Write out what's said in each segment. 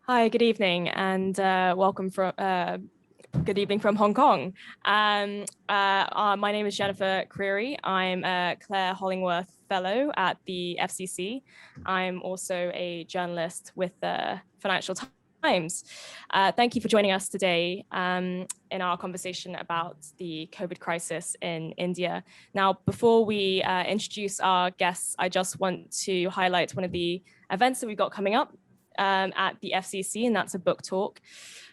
Hi, good evening, and welcome from good evening from Hong Kong. My name is Jennifer Creary. I'm a Claire Hollingworth Fellow at the FCC. I'm also a journalist with the Financial Times. Thank you for joining us today in our conversation about the COVID crisis in India. Now, before we introduce our guests, I just want to highlight one of the events that we've got coming up at the FCC, and that's a book talk,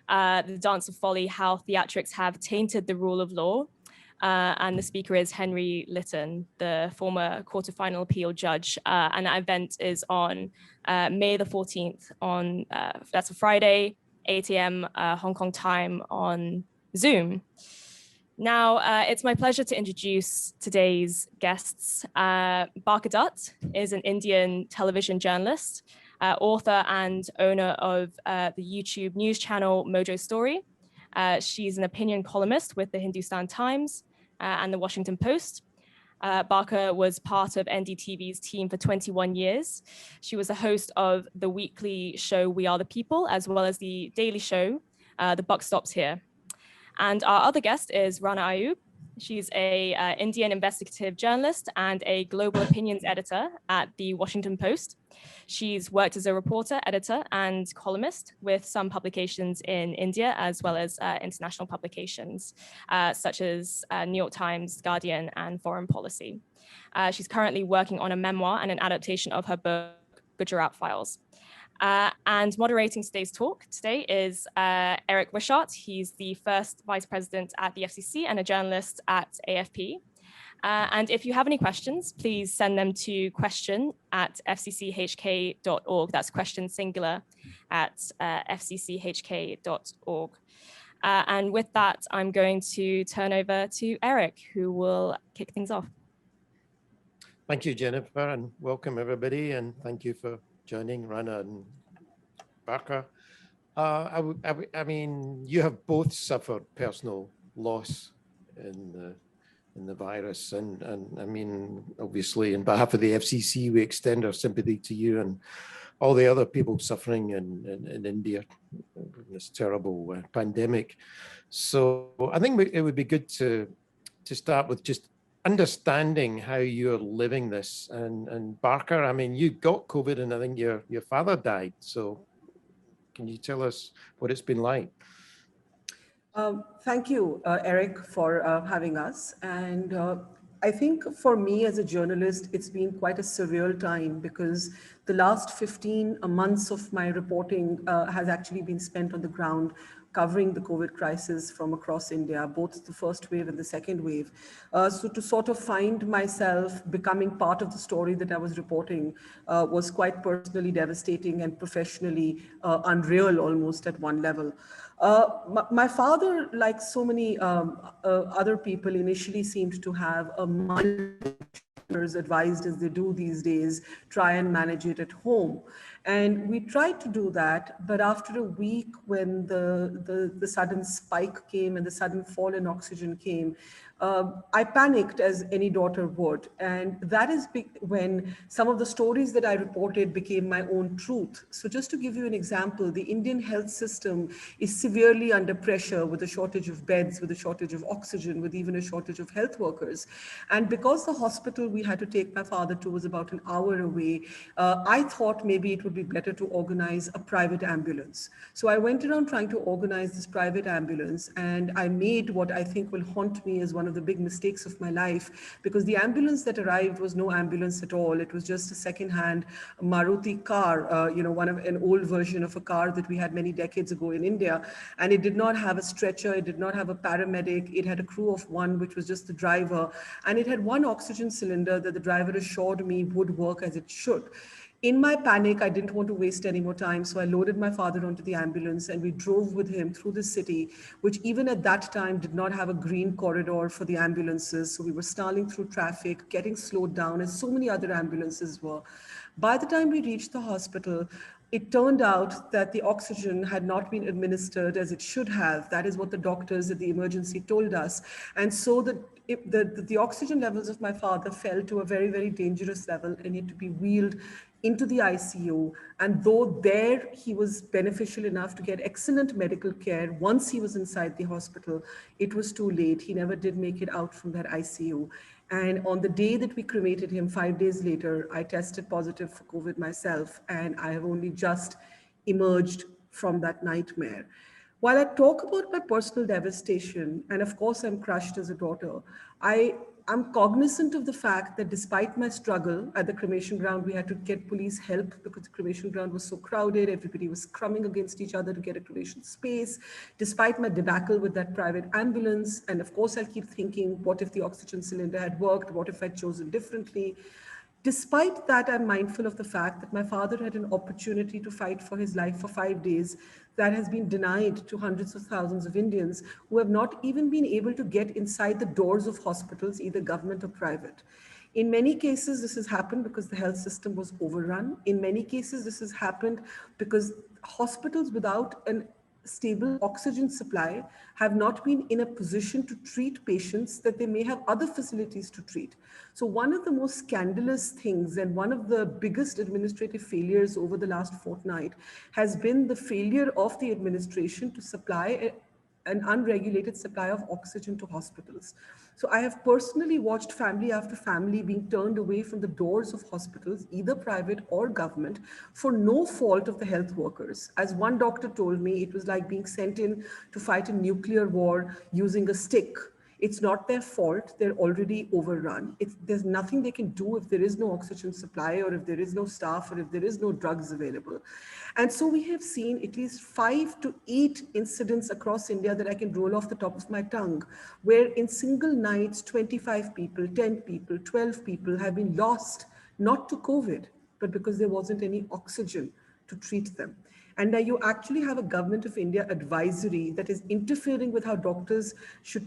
The Dance of Folly, How Theatrics Have Tainted the Rule of Law. And the speaker is Henry Litton, the former quarterfinal appeal judge. And that event is on May the 14th on, that's a Friday, 8 a.m. Hong Kong time on Zoom. Now, it's my pleasure to introduce today's guests. Barkha Dutt is an Indian television journalist, author and owner of the YouTube news channel Mojo Story. She's an opinion columnist with the Hindustan Times and the Washington Post. Barkha was part of NDTV's team for 21 years. She was the host of the weekly show We Are the People, as well as the daily show, The Buck Stops Here. And our other guest is Rana Ayyub. She's an Indian investigative journalist and a global opinions editor at the Washington Post. She's worked as a reporter, editor, and columnist with some publications in India, as well as international publications, such as New York Times, Guardian, and Foreign Policy. She's currently working on a memoir and an adaptation of her book, Gujarat Files. And moderating today's talk today is Eric Wishart. He's the first vice president at the FCC and a journalist at AFP. And if you have any questions, please send them to question@fcchk.org. That's question singular at fcchk.org. And with that, I'm going to turn over to Eric, who will kick things off. Thank you, Jennifer, and welcome everybody. And thank you for joining Rana and Barkha. I mean, you have both suffered personal loss in the virus, and I mean, obviously, on behalf of the FCC, we extend our sympathy to you and all the other people suffering in India in this terrible pandemic. So I think it would be good to start with just understanding how you're living this. And Barkha, I mean, you got COVID, and I think your father died. So can you tell us what it's been like? Thank you, Eric, for having us. And I think for me as a journalist, it's been quite a surreal time because the last 15 months of my reporting has actually been spent on the ground covering the COVID crisis from across India, both the first wave and the second wave. So to sort of find myself becoming part of the story that I was reporting was quite personally devastating and professionally unreal almost at one level. My father, like so many other people, initially seemed to have a mild, advised as they do these days, try and manage it at home. And we tried to do that, but after a week when the sudden spike came and the sudden fall in oxygen came, I panicked as any daughter would. And that is when some of the stories that I reported became my own truth. So just to give you an example, the Indian health system is severely under pressure with a shortage of beds, with a shortage of oxygen, with even a shortage of health workers. And because the hospital we had to take my father to was about an hour away, I thought maybe it would be better to organize a private ambulance. So I went around trying to organize this private ambulance, and I made what I think will haunt me as one of the big mistakes of my life, because the ambulance that arrived was no ambulance at all. It was just a second-hand Maruti car, an old version of a car that we had many decades ago in India. And it did not have a stretcher, it did not have a paramedic, it had a crew of one, which was just the driver. And it had one oxygen cylinder that the driver assured me would work as it should. In my panic, I didn't want to waste any more time, so I loaded my father onto the ambulance and we drove with him through the city, which even at that time did not have a green corridor for the ambulances. So we were snarling through traffic, getting slowed down, as so many other ambulances were. By the time we reached the hospital, it turned out that the oxygen had not been administered as it should have. That is what the doctors at the emergency told us. And so the oxygen levels of my father fell to a very, very dangerous level and had to be wheeled into the ICU. And though there he was beneficial enough to get excellent medical care, once he was inside the hospital, it was too late. He never did make it out from that ICU. And on the day that we cremated him, 5 days later, I tested positive for COVID myself, and I have only just emerged from that nightmare. While I talk about my personal devastation, and of course I'm crushed as a daughter, I'm cognizant of the fact that despite my struggle at the cremation ground, we had to get police help because the cremation ground was so crowded. Everybody was crumbing against each other to get a cremation space. Despite my debacle with that private ambulance, and of course I'll keep thinking, what if the oxygen cylinder had worked? What if I'd chosen differently? Despite that, I'm mindful of the fact that my father had an opportunity to fight for his life for 5 days that has been denied to hundreds of thousands of Indians who have not even been able to get inside the doors of hospitals, either government or private. In many cases, this has happened because the health system was overrun. In many cases, this has happened because hospitals without an stable oxygen supply have not been in a position to treat patients that they may have other facilities to treat. So one of the most scandalous things and one of the biggest administrative failures over the last fortnight has been the failure of the administration to supply an unregulated supply of oxygen to hospitals. So I have personally watched family after family being turned away from the doors of hospitals, either private or government, for no fault of the health workers. As one doctor told me, it was like being sent in to fight a nuclear war using a stick. It's not their fault. They're already overrun. There's nothing they can do if there is no oxygen supply or if there is no staff or if there is no drugs available. And so we have seen at least 5 to 8 incidents across India that I can roll off the top of my tongue, where in single nights, 25 people, 10 people, 12 people have been lost, not to COVID, but because there wasn't any oxygen to treat them. And you actually have a Government of India advisory that is interfering with how doctors should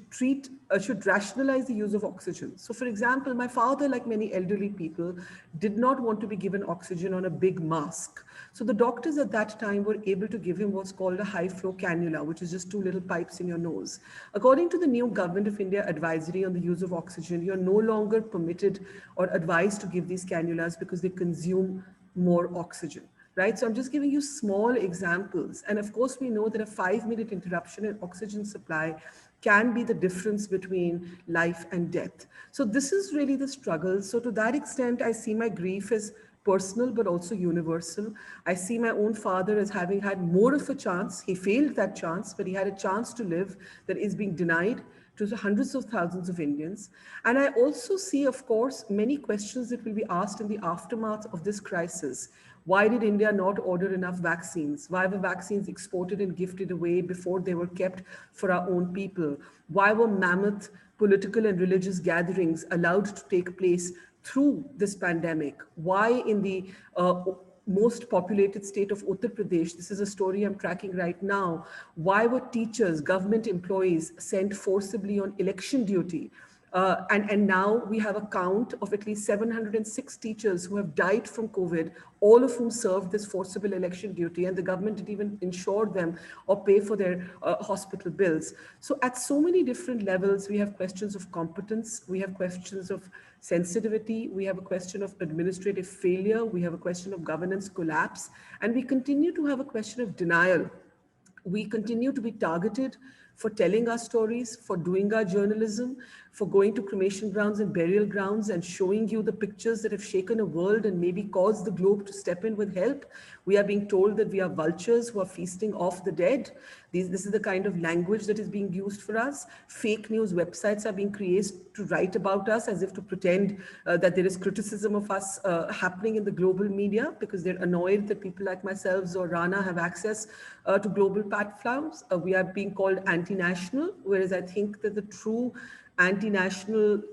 rationalize the use of oxygen. So for example, my father, like many elderly people, did not want to be given oxygen on a big mask. So the doctors at that time were able to give him what's called a high flow cannula, which is just 2 little pipes in your nose. According to the new Government of India advisory on the use of oxygen, you're no longer permitted or advised to give these cannulas because they consume more oxygen. Right? So I'm just giving you small examples. And of course, we know that a 5-minute interruption in oxygen supply can be the difference between life and death. So this is really the struggle. So to that extent, I see my grief as personal, but also universal. I see my own father as having had more of a chance. He failed that chance, but he had a chance to live that is being denied to the hundreds of thousands of Indians. And I also see, of course, many questions that will be asked in the aftermath of this crisis. Why did India not order enough vaccines? Why were vaccines exported and gifted away before they were kept for our own people? Why were mammoth political and religious gatherings allowed to take place through this pandemic? Why in the most populated state of Uttar Pradesh, this is a story I'm tracking right now, why were teachers, government employees sent forcibly on election duty? And now we have a count of at least 706 teachers who have died from COVID, all of whom served this forcible election duty, and the government didn't even insure them or pay for their hospital bills. So at so many different levels, we have questions of competence, we have questions of sensitivity, we have a question of administrative failure, we have a question of governance collapse, and we continue to have a question of denial. We continue to be targeted for telling our stories, for doing our journalism, for going to cremation grounds and burial grounds and showing you the pictures that have shaken a world and maybe caused the globe to step in with help. We are being told that we are vultures who are feasting off the dead. This is the kind of language that is being used for us. Fake news websites are being created to write about us as if to pretend that there is criticism of us happening in the global media because they're annoyed that people like myself or Rana have access to global platforms. We are being called anti-national, whereas I think that the true anti-nationalism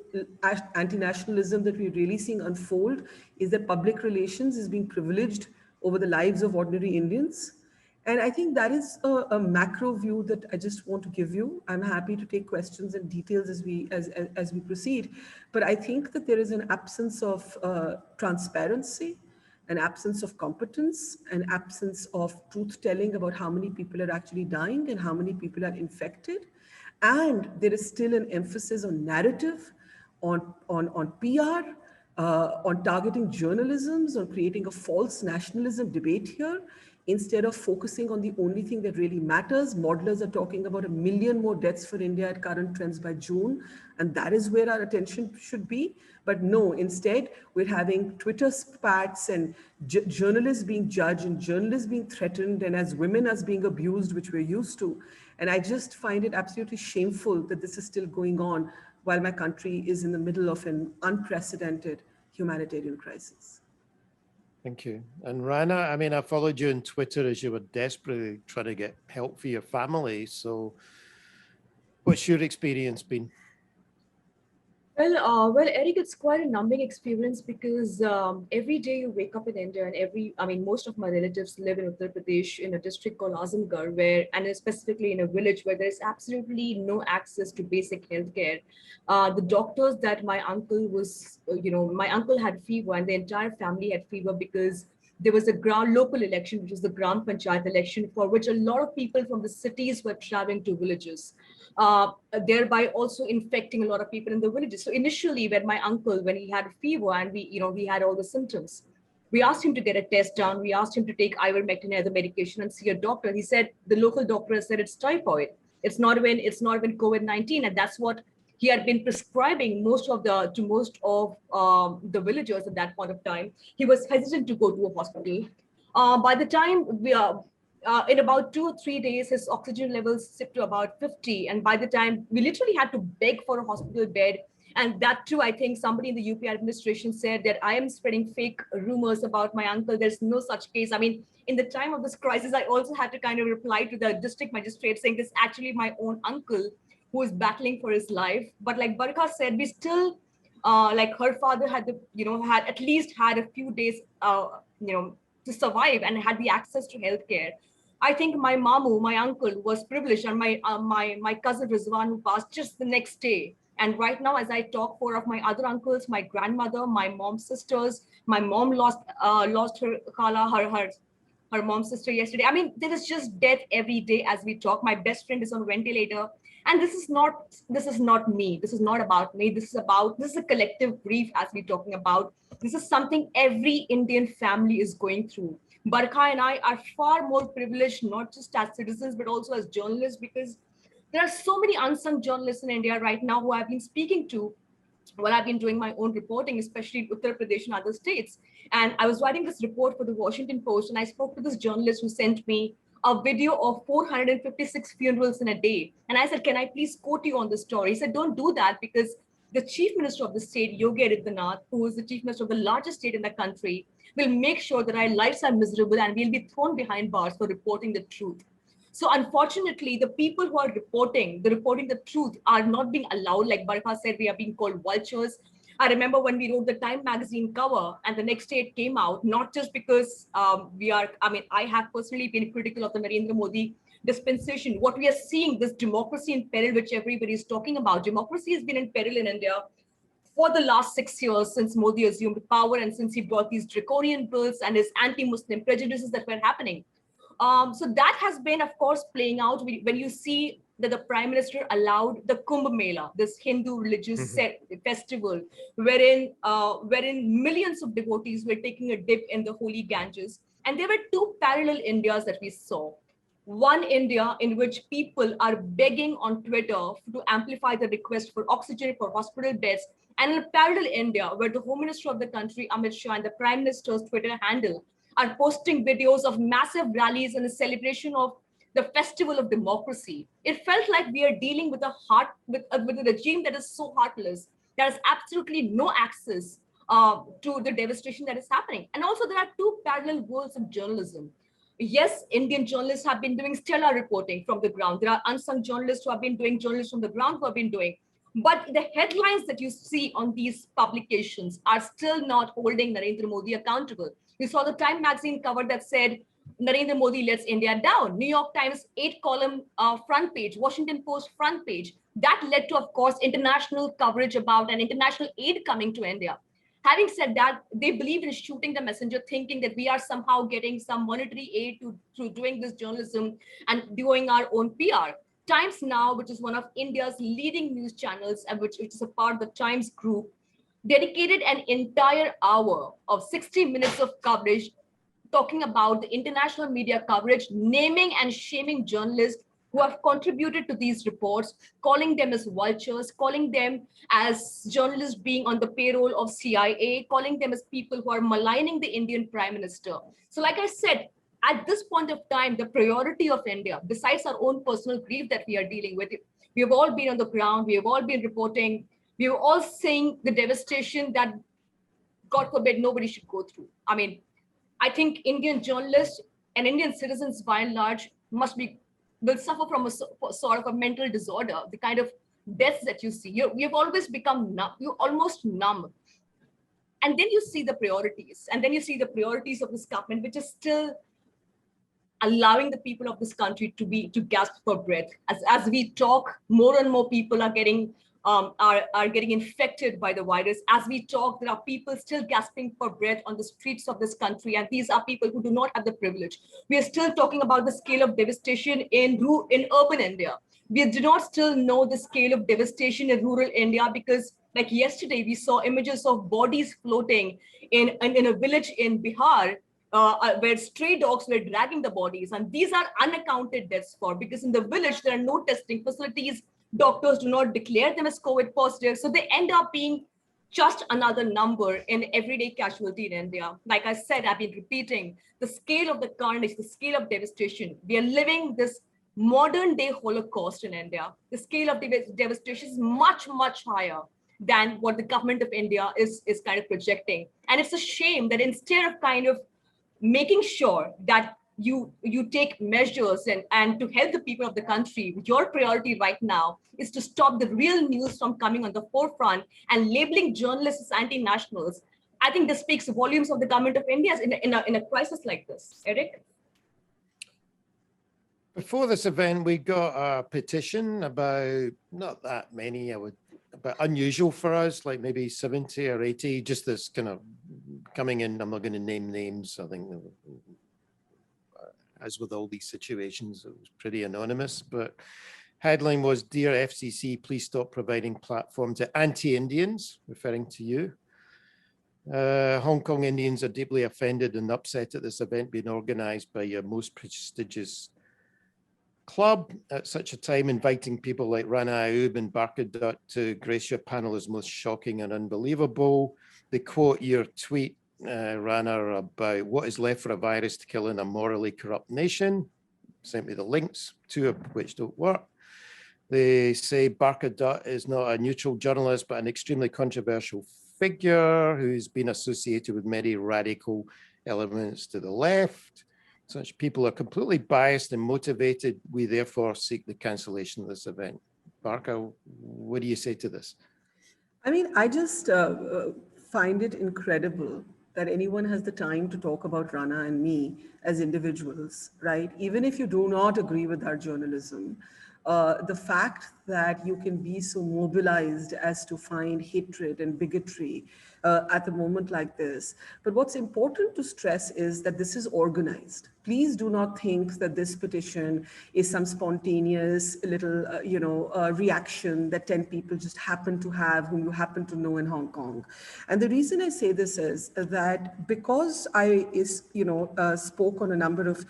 that we're really seeing unfold is that public relations is being privileged over the lives of ordinary Indians. And I think that is a macro view that I just want to give you. I'm happy to take questions and details as we proceed. But I think that there is an absence of transparency, an absence of competence, an absence of truth-telling about how many people are actually dying and how many people are infected. And there is still an emphasis on narrative, on PR, on targeting journalisms, on creating a false nationalism debate here, instead of focusing on the only thing that really matters. Modelers are talking about 1 million more deaths for India at current trends by June, and that is where our attention should be. But no, instead, we're having Twitter spats and journalists being judged and journalists being threatened, and as women as being abused, which we're used to. And I just find it absolutely shameful that this is still going on while my country is in the middle of an unprecedented humanitarian crisis. Thank you. And Rana, I mean, I followed you on Twitter as you were desperately trying to get help for your family. So what's your experience been? Well, Eric, it's quite a numbing experience because every day you wake up in India, and most of my relatives live in Uttar Pradesh in a district called Azamgarh, and specifically in a village where there's absolutely no access to basic healthcare. The doctors that my uncle my uncle had fever, and the entire family had fever because there was a local election, which was the Gram Panchayat election, for which a lot of people from the cities were traveling to villages, thereby also infecting a lot of people in the villages. So initially, when he had a fever and we had all the symptoms, we asked him to get a test done. We asked him to take ivermectin and other medication and see a doctor. He said the local doctor has said it's typhoid. It's not even COVID-19, and that's what he had been prescribing to most of the villagers at that point of time. He was hesitant to go to a hospital. By the time in about 2 or 3 days, his oxygen levels slipped to about 50. And by the time we literally had to beg for a hospital bed, and that too, I think somebody in the UP administration said that I am spreading fake rumors about my uncle. There's no such case. I mean, in the time of this crisis, I also had to kind of reply to the district magistrate saying this is actually my own uncle who is battling for his life. But like Barkha said, we still, like her father had had at least had a few days, to survive and had the access to healthcare. I think my mamu, my uncle, was privileged, and my cousin Rizwan, who passed just the next day. And right now, as I talk, 4 of my other uncles, my grandmother, my mom's sisters, my mom lost her khala, her mom's sister yesterday. I mean, there is just death every day as we talk. My best friend is on ventilator. And this is not me. This is not about me. This is a collective grief as we're talking about. This is something every Indian family is going through. Barkha and I are far more privileged, not just as citizens, but also as journalists, because there are so many unsung journalists in India right now who I've been speaking to while I've been doing my own reporting, especially in Uttar Pradesh and other states. And I was writing this report for the Washington Post, and I spoke to this journalist who sent me a video of 456 funerals in a day. And I said, can I please quote you on this story? He said, don't do that, because the chief minister of the state, Yogi Adityanath, who is the chief minister of the largest state in the country, will make sure that our lives are miserable and we'll be thrown behind bars for reporting the truth. So unfortunately, the people who are reporting the truth are not being allowed. Like Barkha said, we are being called vultures. I remember when we wrote the Time magazine cover and the next day it came out, not just because I have personally been critical of the Narendra Modi dispensation. What we are seeing, this democracy in peril, which everybody is talking about, democracy has been in peril in India for the last 6 years since Modi assumed power and since he brought these draconian bills and his anti-Muslim prejudices that were happening. So that has been, of course, playing out when you see that the Prime Minister allowed the Kumbh Mela, this Hindu religious festival, wherein millions of devotees were taking a dip in the holy Ganges. And there were 2 parallel Indias that we saw. One India in which people are begging on Twitter to amplify the request for oxygen, for hospital beds, and in a parallel India where the Home Minister of the country, Amit Shah, and the Prime Minister's Twitter handle are posting videos of massive rallies and a celebration of the festival of democracy. It felt like we are dealing with a regime that is so heartless, that has absolutely no access to the devastation that is happening. And also there are 2 parallel worlds of journalism. Yes, Indian journalists have been doing stellar reporting from the ground. There are unsung journalists who have been doing journalism from the ground who have been doing. But the headlines that you see on these publications are still not holding Narendra Modi accountable. You saw the Time magazine cover that said, Narendra Modi lets India down. New York Times 8-column front page, Washington Post front page. That led to, of course, international coverage about an international aid coming to India. Having said that, they believe in shooting the messenger, thinking that we are somehow getting some monetary aid through doing this journalism and doing our own PR. Times Now, which is one of India's leading news channels, and which is a part of the Times group, dedicated an entire hour of 60 minutes of coverage talking about the international media coverage, naming and shaming journalists who have contributed to these reports, calling them as vultures, calling them as journalists being on the payroll of CIA, calling them as people who are maligning the Indian Prime Minister. So like I said, at this point of time, the priority of India, besides our own personal grief that we are dealing with, we have all been on the ground, we have all been reporting, we are all seeing the devastation that, God forbid, nobody should go through. I mean, I think Indian journalists and Indian citizens by and large will suffer from a sort of a mental disorder, the kind of deaths that you see. We have always become numb, you're almost numb. And then you see the priorities, and then you see the priorities of this government, which is still allowing the people of this country to gasp for breath. As we talk, more and more people are getting infected by the virus. As we talk, there are people still gasping for breath on the streets of this country, and these are people who do not have the privilege. We are still talking about the scale of devastation in urban India. We do not still know the scale of devastation in rural India, because like yesterday, we saw images of bodies floating in a village in Bihar, where stray dogs were dragging the bodies. And these are unaccounted deaths because in the village, there are no testing facilities. Doctors do not declare them as COVID positive. So they end up being just another number in everyday casualty in India. Like I said, I've been repeating the scale of the carnage, the scale of devastation. We are living this modern day Holocaust in India. The scale of devastation is much, much higher than what the government of India is kind of projecting. And it's a shame that instead of kind of making sure that you take measures and to help the people of the country, your priority right now is to stop the real news from coming on the forefront and labeling journalists as anti-nationals. I think this speaks volumes of the government of India in a crisis like this. Eric? Before this event, we got a petition about, not that many, but unusual for us, like maybe 70 or 80, just this kind of coming in. I'm not going to name names. I think as with all these situations, it was pretty anonymous, but headline was, "Dear FCC, please stop providing platform to anti-Indians," referring to you. Hong Kong Indians are deeply offended and upset at this event being organized by your most prestigious club at such a time. Inviting people like Rana Ayyub and Barkha Dutt to grace your panel is most shocking and unbelievable. They quote your tweet, Rana, about what is left for a virus to kill in a morally corrupt nation. Sent me the links, two of which don't work. They say Barkha Dutt is not a neutral journalist, but an extremely controversial figure who's been associated with many radical elements to the left. Such people are completely biased and motivated. We therefore seek the cancellation of this event. Barkha, what do you say to this? I mean, I just find it incredible that anyone has the time to talk about Rana and me as individuals, right? Even if you do not agree with our journalism, the fact that you can be so mobilized as to find hatred and bigotry at a moment like this. But what's important to stress is that this is organized. Please do not think that this petition is some spontaneous little, reaction that 10 people just happen to have, whom you happen to know in Hong Kong. And the reason I say this is that because I spoke on a number of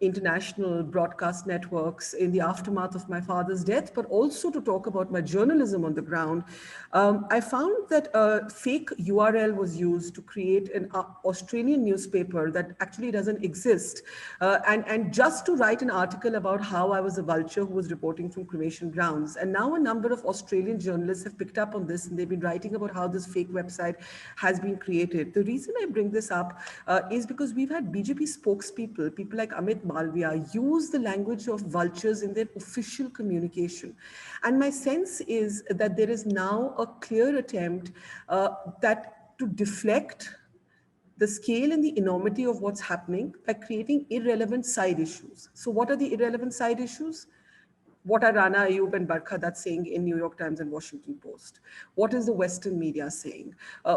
international broadcast networks in the aftermath of my father's death, but also to talk about my journalism on the ground, I found that a fake URL was used to create an Australian newspaper that actually doesn't exist. And just to write an article about how I was a vulture who was reporting from cremation grounds. And now a number of Australian journalists have picked up on this, and they've been writing about how this fake website has been created. The reason I bring this up is because we've had BJP spokespeople, people like Amit Malviya, use the language of vultures in their official communication. And my sense is that there is now a clear attempt to deflect the scale and the enormity of what's happening by creating irrelevant side issues. So what are the irrelevant side issues? What are Rana Ayyub and Barkha Dutt saying in New York Times and Washington Post? What is the Western media saying?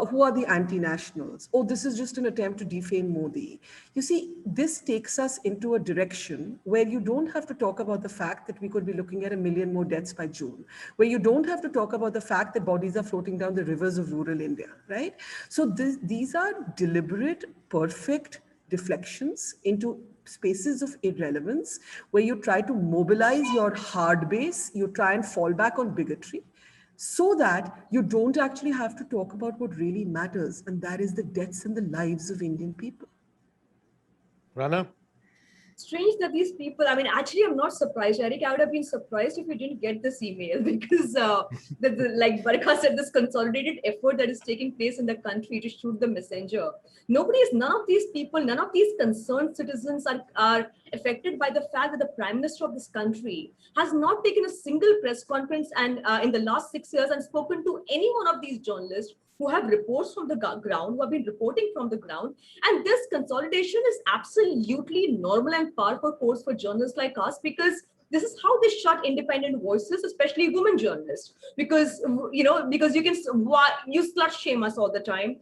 Who are the anti-nationals? Oh, this is just an attempt to defame Modi. You see, this takes us into a direction where you don't have to talk about the fact that we could be looking at 1 million more deaths by June, where you don't have to talk about the fact that bodies are floating down the rivers of rural India, right? So these are deliberate, perfect deflections into spaces of irrelevance where you try to mobilize your hard base, you try and fall back on bigotry so that you don't actually have to talk about what really matters, and that is the deaths and the lives of Indian people. Rana? Strange that these people, I mean, actually, I'm not surprised, Eric. I would have been surprised if you didn't get this email because, like Barkha said, this consolidated effort that is taking place in the country to shoot the messenger. None of these people, none of these concerned citizens are affected by the fact that the Prime Minister of this country has not taken a single press conference and in the last 6 years and spoken to any one of these journalists who have reports from the ground, who have been reporting from the ground. And this consolidation is absolutely normal and powerful force for journalists like us, because this is how they shut independent voices, especially women journalists, because you can you slut shame us all the time.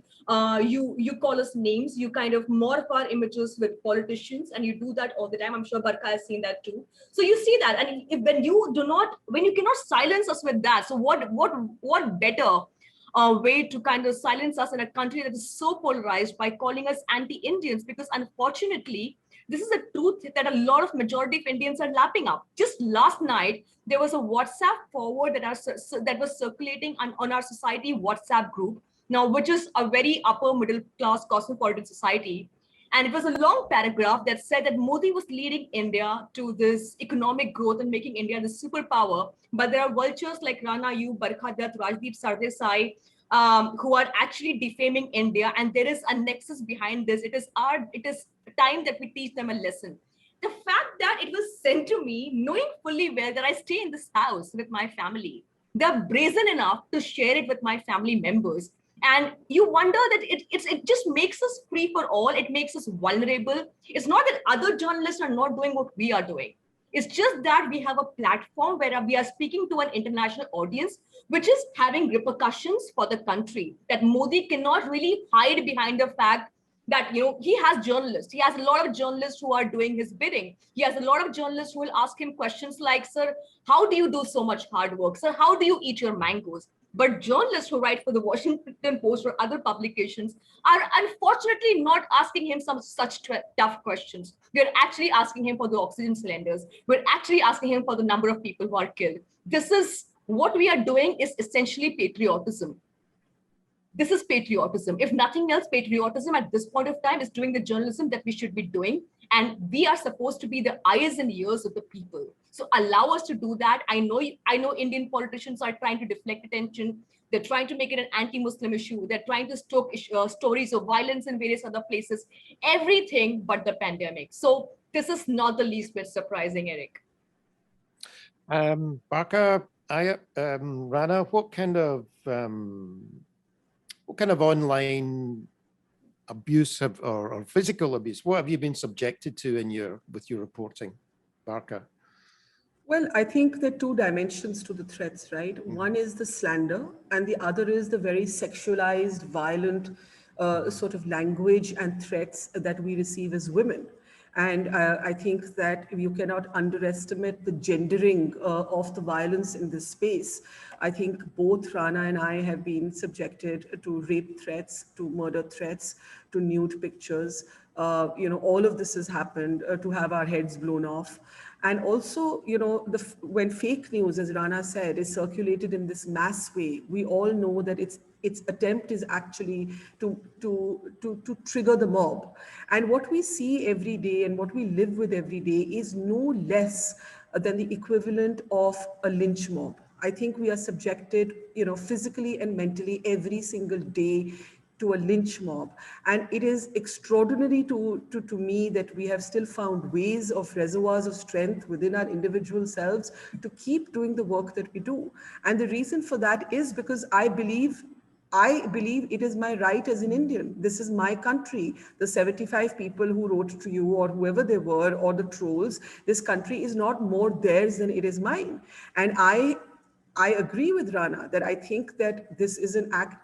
You call us names, you kind of morph our images with politicians, and you do that all the time. I'm sure Barkha has seen that too. So you see that, and when you cannot silence us with that, so what better way to kind of silence us in a country that is so polarized by calling us anti-Indians? Because unfortunately, this is a truth that a lot of majority of Indians are lapping up. Just last night, there was a WhatsApp forward that was circulating on our society WhatsApp group, now which is a very upper middle class cosmopolitan society. And it was a long paragraph that said that Modi was leading India to this economic growth and making India the superpower. But there are vultures like Rana Ayyub, Barkha Dutt, Rajdeep Sardesai, who are actually defaming India. And there is a nexus behind this. It is time that we teach them a lesson. The fact that it was sent to me, knowing fully well that I stay in this house with my family, they're brazen enough to share it with my family members. And you wonder that it just makes us free for all. It makes us vulnerable. It's not that other journalists are not doing what we are doing. It's just that we have a platform where we are speaking to an international audience, which is having repercussions for the country, that Modi cannot really hide behind the fact that, he has journalists. He has a lot of journalists who are doing his bidding. He has a lot of journalists who will ask him questions like, sir, how do you do so much hard work? Sir, how do you eat your mangoes? But journalists who write for the Washington Post or other publications are unfortunately not asking him some such tough questions. We're actually asking him for the oxygen cylinders. We're actually asking him for the number of people who are killed. What we are doing is essentially patriotism. This is patriotism. If nothing else, patriotism at this point of time is doing the journalism that we should be doing. And we are supposed to be the eyes and ears of the people. So allow us to do that. I know Indian politicians are trying to deflect attention. They're trying to make it an anti-Muslim issue. They're trying to stoke stories of violence in various other places. Everything but the pandemic. So this is not the least bit surprising, Eric. Barkha, Rana, what kind of online abuse or physical abuse, what have you been subjected to with your reporting, Barkha? Well, I think there are two dimensions to the threats, right? One is the slander, and the other is the very sexualized, violent sort of language and threats that we receive as women. And I think that you cannot underestimate the gendering of the violence in this space. I think both Rana and I have been subjected to rape threats, to murder threats, to nude pictures. All of this has happened, to have our heads blown off. And also, when fake news, as Rana said, is circulated in this mass way, we all know that its attempt is actually to trigger the mob. And what we see every day and what we live with every day is no less than the equivalent of a lynch mob. I think we are subjected, physically and mentally every single day to a lynch mob. And it is extraordinary to me that we have still found ways of reservoirs of strength within our individual selves to keep doing the work that we do. And the reason for that is because I believe I believe it is my right as an Indian. This is my country. The 75 people who wrote to you or whoever they were or the trolls, this country is not more theirs than it is mine. And I agree with Rana that I think that this is an act,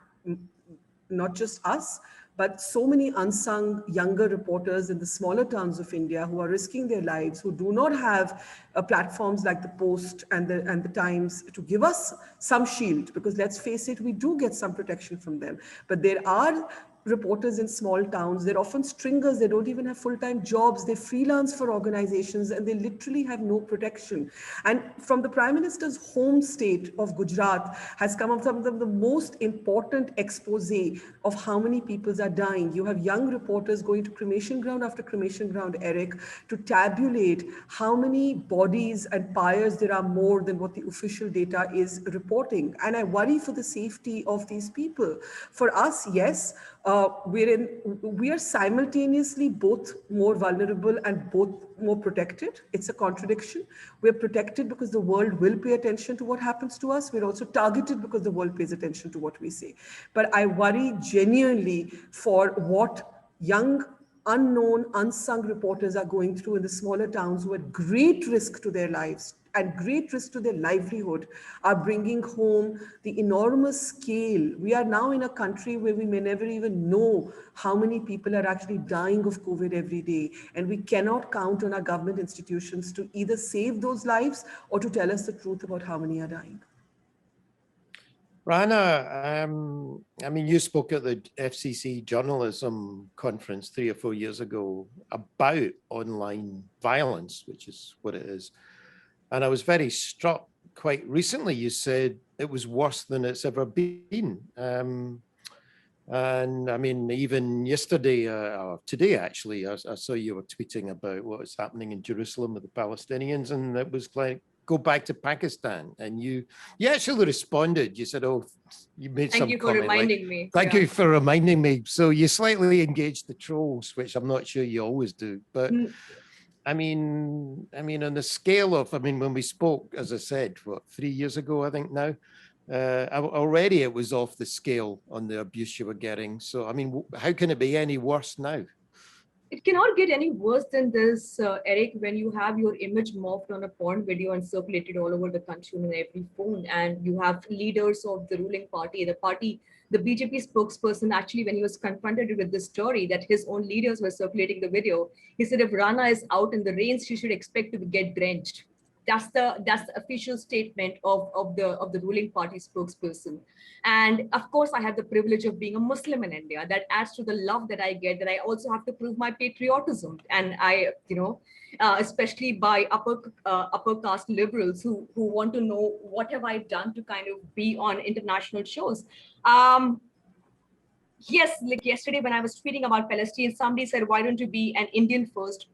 not just us, but so many unsung younger reporters in the smaller towns of India who are risking their lives, who do not have platforms like the Post and the Times to give us some shield, because let's face it, we do get some protection from them. But there are reporters in small towns, they're often stringers, they don't even have full-time jobs, they freelance for organizations and they literally have no protection. And from the Prime Minister's home state of Gujarat has come up some of the most important expose of how many people are dying. You have young reporters going to cremation ground after cremation ground, Eric, to tabulate how many bodies and pyres there are more than what the official data is reporting. And I worry for the safety of these people. For us, yes, we are simultaneously both more vulnerable and both more protected. It's a contradiction. We're protected because the world will pay attention to what happens to us. We're also targeted because the world pays attention to what we say. But I worry genuinely for what young, unknown, unsung reporters are going through in the smaller towns who are at great risk to their lives and great risk to their livelihood, are bringing home the enormous scale. We are now in a country where we may never even know how many people are actually dying of COVID every day. And we cannot count on our government institutions to either save those lives or to tell us the truth about how many are dying. Rana, I mean, you spoke at the FCC journalism conference 3 or 4 years ago about online violence, which is what it is. And I was very struck quite recently, you said it was worse than it's ever been. And I mean, even yesterday, or today actually, I saw you were tweeting about what is happening in Jerusalem with the Palestinians, and it was like, go back to Pakistan. And you actually responded. You said, oh, you made some comment. Thank you for reminding me. Thank you for reminding me. So you slightly engaged the trolls, which I'm not sure you always do. But I mean, on the scale of, when we spoke, as I said, what, 3 years ago, I think now, already it was off the scale on the abuse you were getting. So, I mean, how can it be any worse now? It cannot get any worse than this, Eric, when you have your image morphed on a porn video and circulated all over the country on every phone, and you have leaders of the ruling party, the BJP spokesperson, actually, when he was confronted with this story that his own leaders were circulating the video, he said, if Rana is out in the rains, she should expect to get drenched. That's the official statement of the ruling party spokesperson. And of course, I have the privilege of being a Muslim in India. That adds to the love that I get, that I also have to prove my patriotism. And I, especially by upper caste liberals who want to know what have I done to kind of be on international shows. Yes, like yesterday when I was tweeting about Palestine, somebody said, why don't you be an Indian first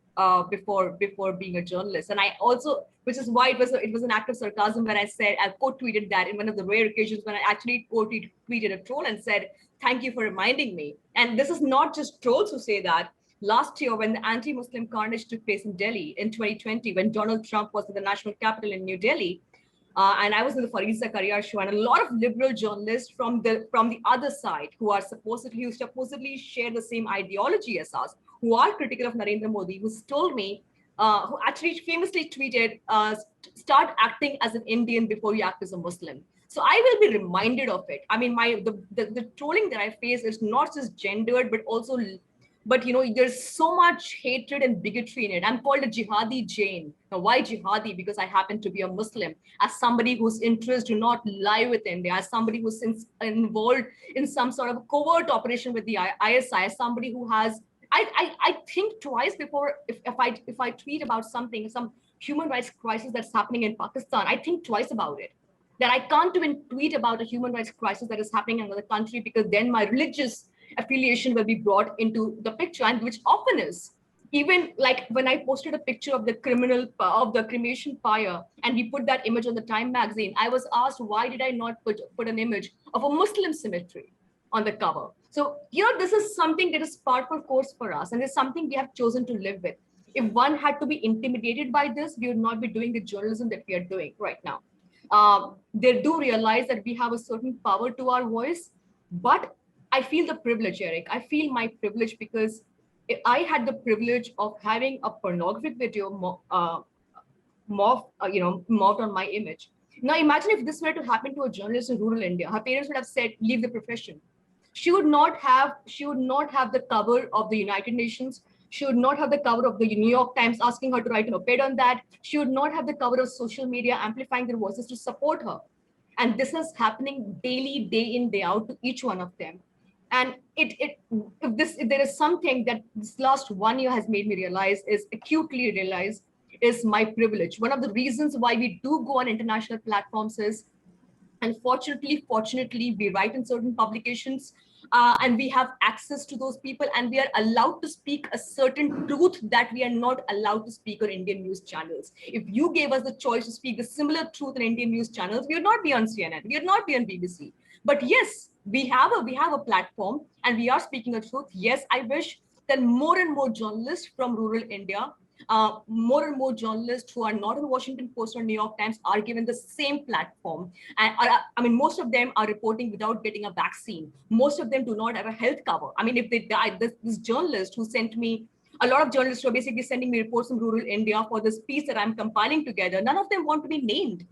before being a journalist? And I also, which is why it was an act of sarcasm when I said, I quote-tweeted that in one of the rare occasions when I actually quote-tweeted a troll and said, thank you for reminding me. And this is not just trolls who say that. Last year, when the anti-Muslim carnage took place in Delhi in 2020, when Donald Trump was in the national capital in New Delhi, and I was in the Fareed Zakaria show, and a lot of liberal journalists from the other side who supposedly share the same ideology as us, who are critical of Narendra Modi, who told me, who actually famously tweeted, start acting as an Indian before you act as a Muslim. So I will be reminded of it. I mean, the trolling that I face is not just gendered, but also, there's so much hatred and bigotry in it. I'm called a jihadi Jain. Now, why jihadi? Because I happen to be a Muslim. As somebody whose interests do not lie with India, as somebody who's involved in some sort of covert operation with the ISI, as somebody who has, I think twice before if I tweet about some human rights crisis that's happening in Pakistan, I think twice about it. That I can't even tweet about a human rights crisis that is happening in another country, because then my religious affiliation will be brought into the picture, and which often is. Even like when I posted a picture of the cremation pyre and we put that image on the Time magazine, I was asked, why did I not put an image of a Muslim cemetery on the cover? So, this is something that is par for course for us, and it's something we have chosen to live with. If one had to be intimidated by this, we would not be doing the journalism that we are doing right now. They do realize that we have a certain power to our voice. But I feel the privilege, Eric. I feel my privilege because I had the privilege of having a pornographic video morphed on my image. Now imagine if this were to happen to a journalist in rural India. Her parents would have said, leave the profession. She would not have the cover of the United Nations. She would not have the cover of the New York Times asking her to write an op-ed on that. She would not have the cover of social media amplifying their voices to support her. And this is happening daily, day in, day out to each one of them. And if there is something that this last 1 year has made me realize, is acutely realize, is my privilege. One of the reasons why we do go on international platforms is, and fortunately, we write in certain publications, and we have access to those people, and we are allowed to speak a certain truth that we are not allowed to speak on Indian news channels. If you gave us the choice to speak the similar truth in Indian news channels, we would not be on CNN, we would not be on BBC. But yes, we have a platform, and we are speaking the truth. Yes, I wish that more and more journalists from rural India, more and more journalists who are not in Washington Post or New York Times, are given the same platform. And I mean, most of them are reporting without getting a vaccine. Most of them do not have a health cover. I mean, if they die, this journalist who sent me, a lot of journalists who are basically sending me reports from rural India for this piece that I'm compiling together, none of them want to be named.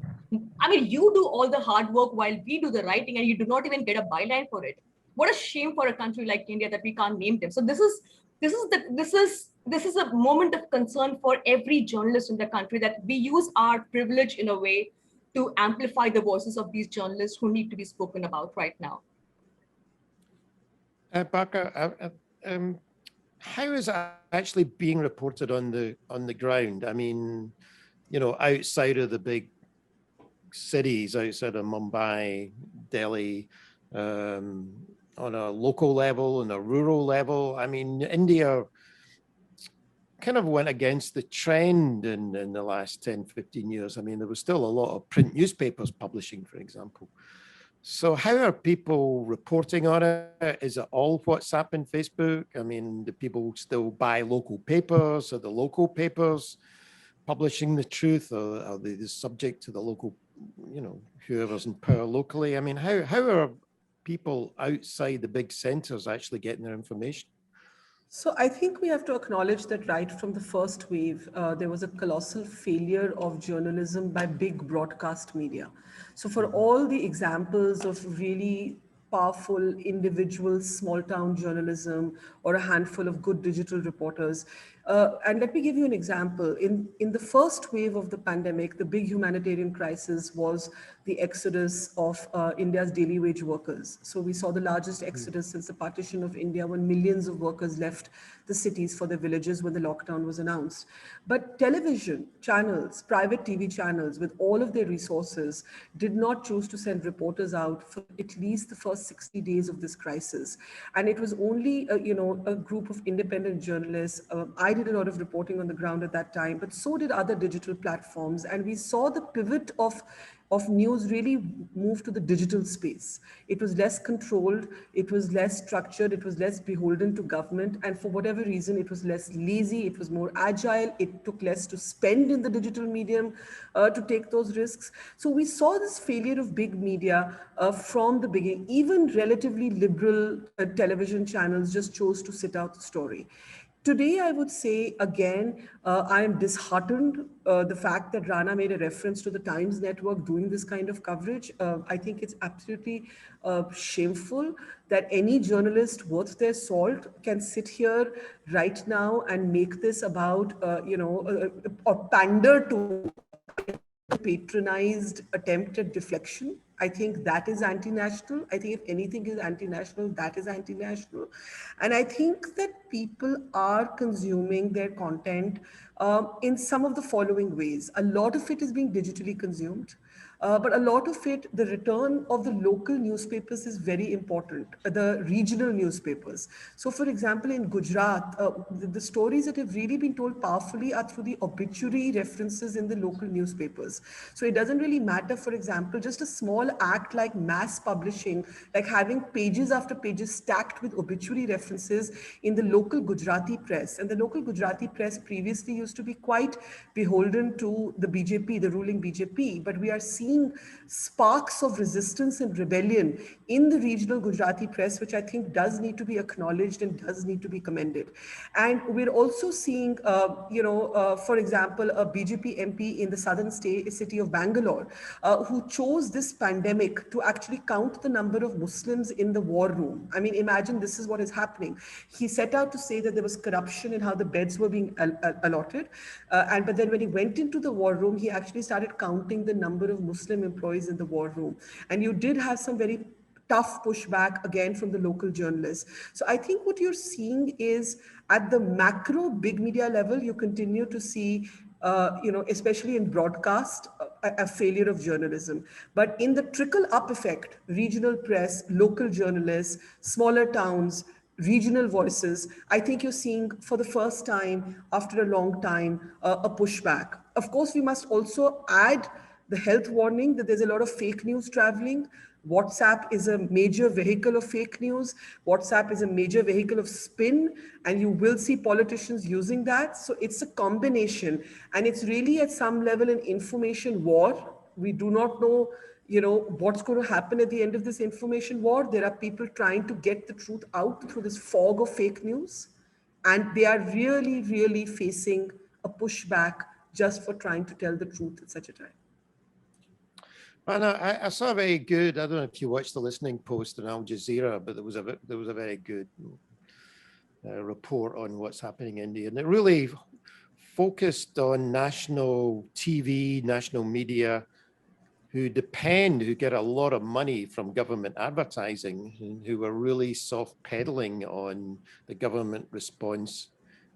I mean, you do all the hard work while we do the writing, and you do not even get a byline for it. What a shame for a country like India that we can't name them. So this is a moment of concern for every journalist in the country, that we use our privilege in a way to amplify the voices of these journalists who need to be spoken about right now. Barkha, how is it actually being reported on the ground? I mean, outside of the big cities, outside of Mumbai, Delhi, on a local level, on a rural level. I mean, India kind of went against the trend in the last 10, 15 years. I mean, there was still a lot of print newspapers publishing, for example. So how are people reporting on it? Is it all WhatsApp and Facebook? I mean, do people still buy local papers? Are the local papers publishing the truth, or are they subject to the local, whoever's in power locally? I mean, how are people outside the big centers actually getting their information? So I think we have to acknowledge that right from the first wave, there was a colossal failure of journalism by big broadcast media. So for all the examples of really powerful individual small town journalism or a handful of good digital reporters. And let me give you an example. In the first wave of the pandemic, the big humanitarian crisis was the exodus of India's daily wage workers. So we saw the largest exodus since the partition of India, when millions of workers left the cities for their villages when the lockdown was announced. But television channels, private TV channels with all of their resources did not choose to send reporters out for at least the first 60 days of this crisis. And it was only a group of independent journalists. I did a lot of reporting on the ground at that time, but so did other digital platforms. And we saw the pivot of news really move to the digital space. It was less controlled, it was less structured, it was less beholden to government, and for whatever reason, it was less lazy, it was more agile, it took less to spend in the digital medium to take those risks. So we saw this failure of big media from the beginning. Even relatively liberal television channels just chose to sit out the story. Today, I would say, again, I am disheartened the fact that Rana made a reference to the Times Network doing this kind of coverage. I think it's absolutely shameful that any journalist worth their salt can sit here right now and make this about, or pander to a patronized attempt at deflection. I think that is anti-national. I think if anything is anti-national, that is anti-national. And I think that people are consuming their content in some of the following ways. A lot of it is being digitally consumed. But a lot of it, the return of the local newspapers is very important, the regional newspapers. So for example, in Gujarat, the stories that have really been told powerfully are through the obituary references in the local newspapers. So it doesn't really matter, for example, just a small act like mass publishing, like having pages after pages stacked with obituary references in the local Gujarati press. And the local Gujarati press previously used to be quite beholden to the BJP, the ruling BJP, but we are seeing seeing sparks of resistance and rebellion in the regional Gujarati press, which I think does need to be acknowledged and does need to be commended. And we're also seeing, for example, a BJP MP in the southern city of Bangalore, who chose this pandemic to actually count the number of Muslims in the war room. I mean, imagine this is what is happening. He set out to say that there was corruption in how the beds were being allotted. But then when he went into the war room, he actually started counting the number of Muslim employees in the war room. And you did have some very tough pushback again from the local journalists. So I think what you're seeing is at the macro big media level, you continue to see, especially in broadcast, a failure of journalism. But in the trickle up effect, regional press, local journalists, smaller towns, regional voices, I think you're seeing for the first time after a long time, a pushback. Of course, we must also add the health warning that there's a lot of fake news traveling. WhatsApp is a major vehicle of fake news. WhatsApp is a major vehicle of spin, and you will see politicians using that. So it's a combination, and it's really at some level an information war. We do not know, what's going to happen at the end of this information war. There are people trying to get the truth out through this fog of fake news, and they are really, really facing a pushback just for trying to tell the truth at such a time. And I saw a very good, I don't know if you watched the listening post on Al Jazeera, but there was a very good report on what's happening in India. And it really focused on national TV, national media, who get a lot of money from government advertising, and who are really soft pedaling on the government response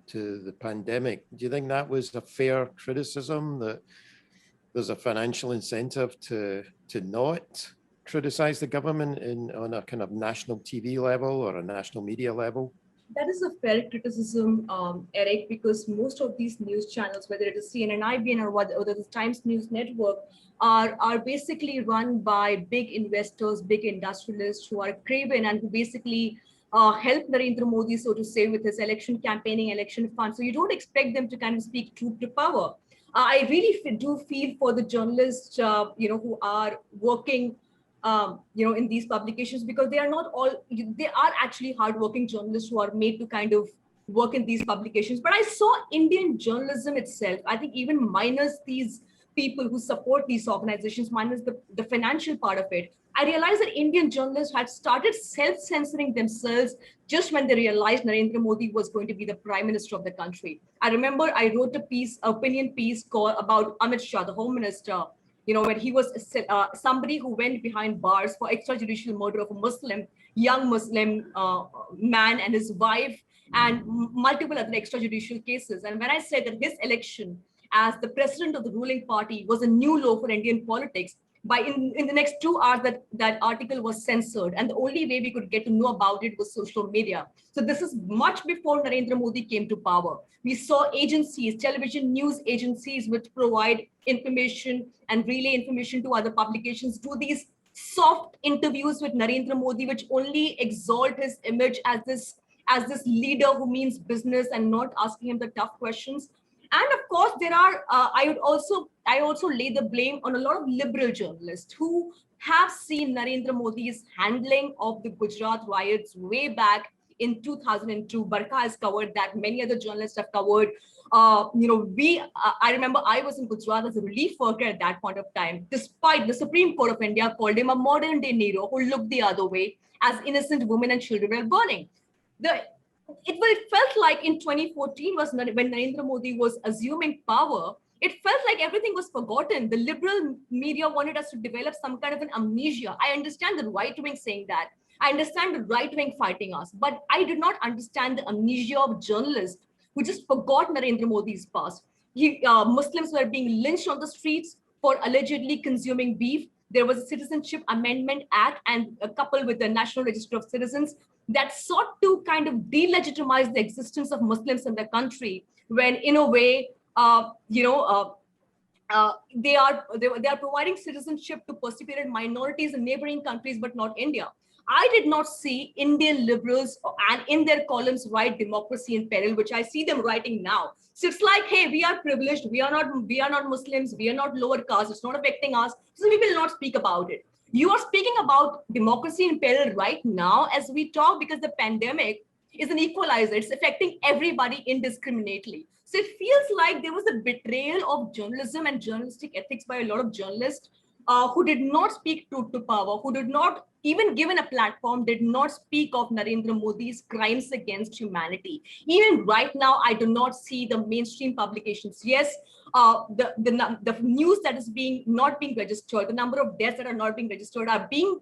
to the pandemic. Do you think that was a fair criticism, that there's a financial incentive to not criticize the government on a kind of national TV level or a national media level? That is a fair criticism, Eric, because most of these news channels, whether it is CNN, IBN, or whether the Times News Network, are basically run by big investors, big industrialists who are craven and who basically help Narendra Modi, so to say, with his election campaigning, election funds. So you don't expect them to kind of speak truth to power. I really do feel for the journalists, who are working, in these publications, because they are not all, they are actually hardworking journalists who are made to kind of work in these publications. But I saw Indian journalism itself, I think even minus these people who support these organizations, minus the financial part of it, I realized that Indian journalists had started self-censoring themselves just when they realized Narendra Modi was going to be the Prime Minister of the country. I remember I wrote opinion piece called about Amit Shah, the Home Minister, when he was somebody who went behind bars for extrajudicial murder of a young Muslim man and his wife, and multiple other extrajudicial cases. And when I said that his election as the president of the ruling party was a new law for Indian politics, in the next 2 hours that article was censored, and the only way we could get to know about it was social media. So this is much before Narendra Modi came to power. We saw agencies, television news agencies, which provide information and relay information to other publications, do these soft interviews with Narendra Modi, which only exalt his image as this leader who means business and not asking him the tough questions. And of course, there are, I also lay the blame on a lot of liberal journalists who have seen Narendra Modi's handling of the Gujarat riots way back in 2002. Barkha has covered that, many other journalists have covered. I remember I was in Gujarat as a relief worker at that point of time, despite the Supreme Court of India called him a modern day Nero who looked the other way as innocent women and children were burning. It felt like in 2014 when Narendra Modi was assuming power, it felt like everything was forgotten. The liberal media wanted us to develop some kind of an amnesia. I understand the right wing saying that. I understand the right wing fighting us, but I did not understand the amnesia of journalists who just forgot Narendra Modi's past. Muslims were being lynched on the streets for allegedly consuming beef. There was a Citizenship Amendment Act and coupled with the National Register of Citizens that sought to kind of delegitimize the existence of Muslims in the country, when in a way, they are providing citizenship to persecuted minorities in neighboring countries, but not India. I did not see Indian liberals and in their columns write democracy in peril, which I see them writing now. So it's like, hey, we are privileged, we are not Muslims, we are not lower caste, it's not affecting us, so we will not speak about it. You are speaking about democracy in peril right now as we talk, because the pandemic is an equalizer. It's affecting everybody indiscriminately. So it feels like there was a betrayal of journalism and journalistic ethics by a lot of journalists who did not speak truth to power, who did not, even given a platform, did not speak of Narendra Modi's crimes against humanity. Even right now, I do not see the mainstream publications. Yes, the news that is not being registered, the number of deaths that are not being registered are being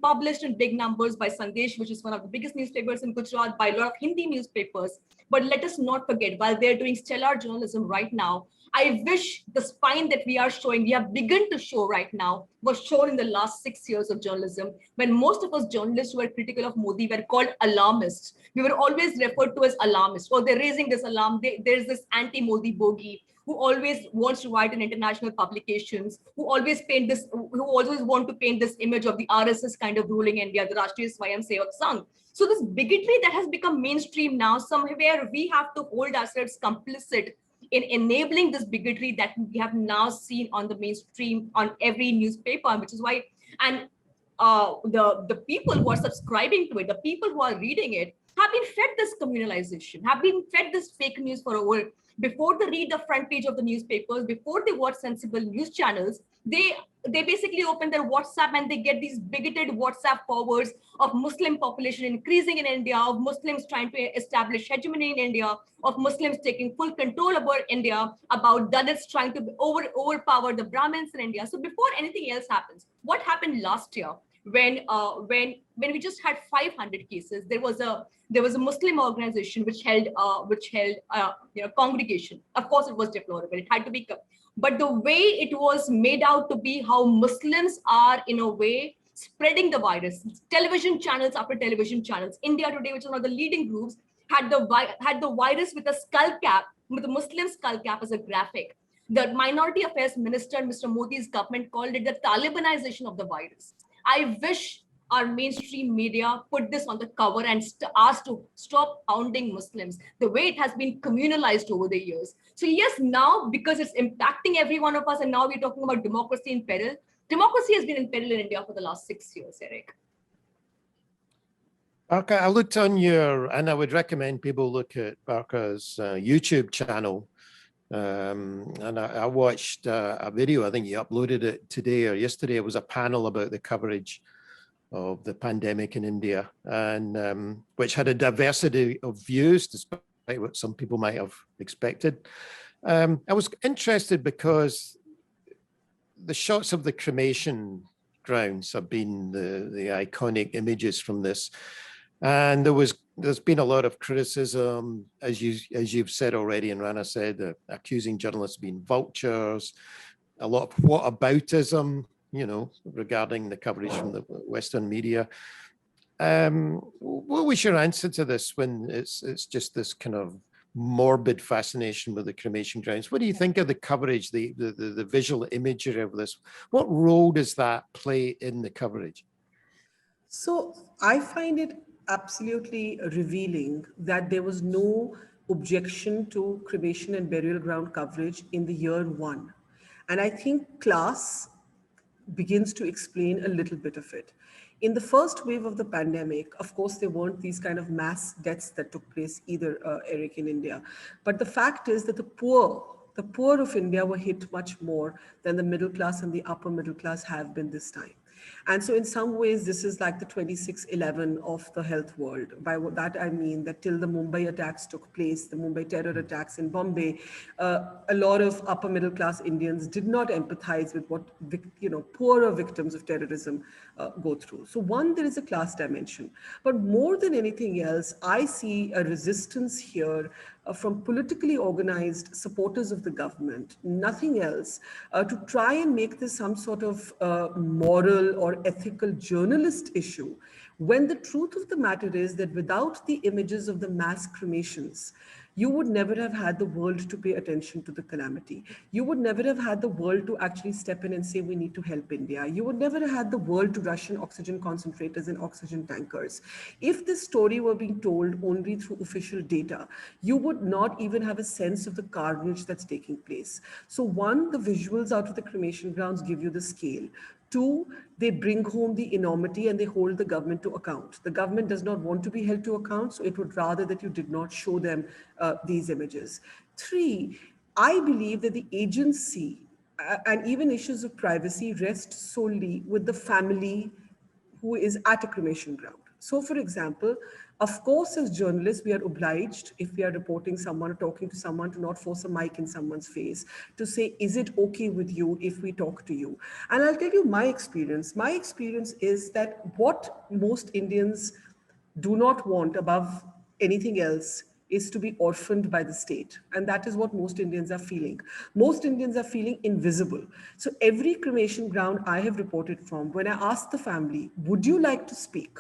published in big numbers by Sandesh, which is one of the biggest newspapers in Gujarat, by a lot of Hindi newspapers. But let us not forget, while they're doing stellar journalism right now, I wish the spine that we are showing, we have begun to show right now, was shown in the last 6 years of journalism, when most of us journalists who were critical of Modi were called alarmists. We were always referred to as alarmists. Oh, they're raising this alarm. There's this anti-Modi bogey who always wants to write in international publications, who always want to paint this image of the RSS kind of ruling India, the Rashtriya Swayamsevak Sangh. So this bigotry that has become mainstream now, somewhere we have to hold ourselves complicit in enabling this bigotry that we have now seen on the mainstream, on every newspaper, which is why, and the people who are subscribing to it, the people who are reading it, have been fed this communalization, have been fed this fake news for over. Before they read the front page of the newspapers, before they watch sensible news channels, they basically open their WhatsApp and they get these bigoted WhatsApp forwards of Muslim population increasing in India, of Muslims trying to establish hegemony in India, of Muslims taking full control over India, about Dalits trying to overpower the Brahmins in India. So before anything else happens, what happened last year when we just had 500 cases? There was a Muslim organization which held congregation. Of course, it was deplorable. It had to be, but the way it was made out to be how Muslims are in a way spreading the virus. Television channels after television channels. India Today, which is one of the leading groups, had the virus with a skull cap, with a Muslim skull cap as a graphic. The Minority Affairs Minister, Mr. Modi's government, called it the Talibanization of the virus. I wish our mainstream media put this on the cover and asked to stop hounding Muslims, the way it has been communalized over the years. So yes, now, because it's impacting every one of us, and now we're talking about democracy in peril. Democracy has been in peril in India for the last 6 years, Eric. Barkha, I looked on and I would recommend people look at Barkha's YouTube channel. And I watched a video, I think you uploaded it today or yesterday. It was a panel about the coverage of the pandemic in India, and which had a diversity of views, despite what some people might have expected. I was interested because the shots of the cremation grounds have been the iconic images from this. And there's been a lot of criticism, as you've said already, and Rana said, accusing journalists of being vultures, a lot of whataboutism, regarding the coverage from the Western media. What was your answer to this when it's just this kind of morbid fascination with the cremation grounds? What do you think of the coverage, the visual imagery of this? What role does that play in the coverage? So I find it absolutely revealing that there was no objection to cremation and burial ground coverage in the year one. And I think class begins to explain a little bit of it. In the first wave of the pandemic, of course, there weren't these kind of mass deaths that took place either, Eric, in India. But the fact is that the poor of India were hit much more than the middle class and the upper middle class have been this time. And so in some ways, this is like the 26/11 of the health world. By that, I mean that till the Mumbai attacks took place, the Mumbai terror attacks in Bombay, a lot of upper middle class Indians did not empathize with what, poorer victims of terrorism go through. So one, there is a class dimension. But more than anything else, I see a resistance here from politically organized supporters of the government, nothing else, to try and make this some sort of moral or ethical journalist issue, when the truth of the matter is that without the images of the mass cremations, you would never have had the world to pay attention to the calamity. You would never have had the world to actually step in and say, we need to help India. You would never have had the world to rush in oxygen concentrators and oxygen tankers. If this story were being told only through official data, you would not even have a sense of the carnage that's taking place. So one, the visuals out of the cremation grounds give you the scale. Two, they bring home the enormity and they hold the government to account. The government does not want to be held to account, so it would rather that you did not show them these images. Three, I believe that the agency and even issues of privacy rest solely with the family who is at a cremation ground. So, for example, of course, as journalists, we are obliged, if we are reporting someone or talking to someone, to not force a mic in someone's face, to say, is it okay with you if we talk to you? And I'll tell you my experience. My experience is that what most Indians do not want above anything else is to be orphaned by the state. And that is what most Indians are feeling. Most Indians are feeling invisible. So every cremation ground I have reported from, when I ask the family, would you like to speak?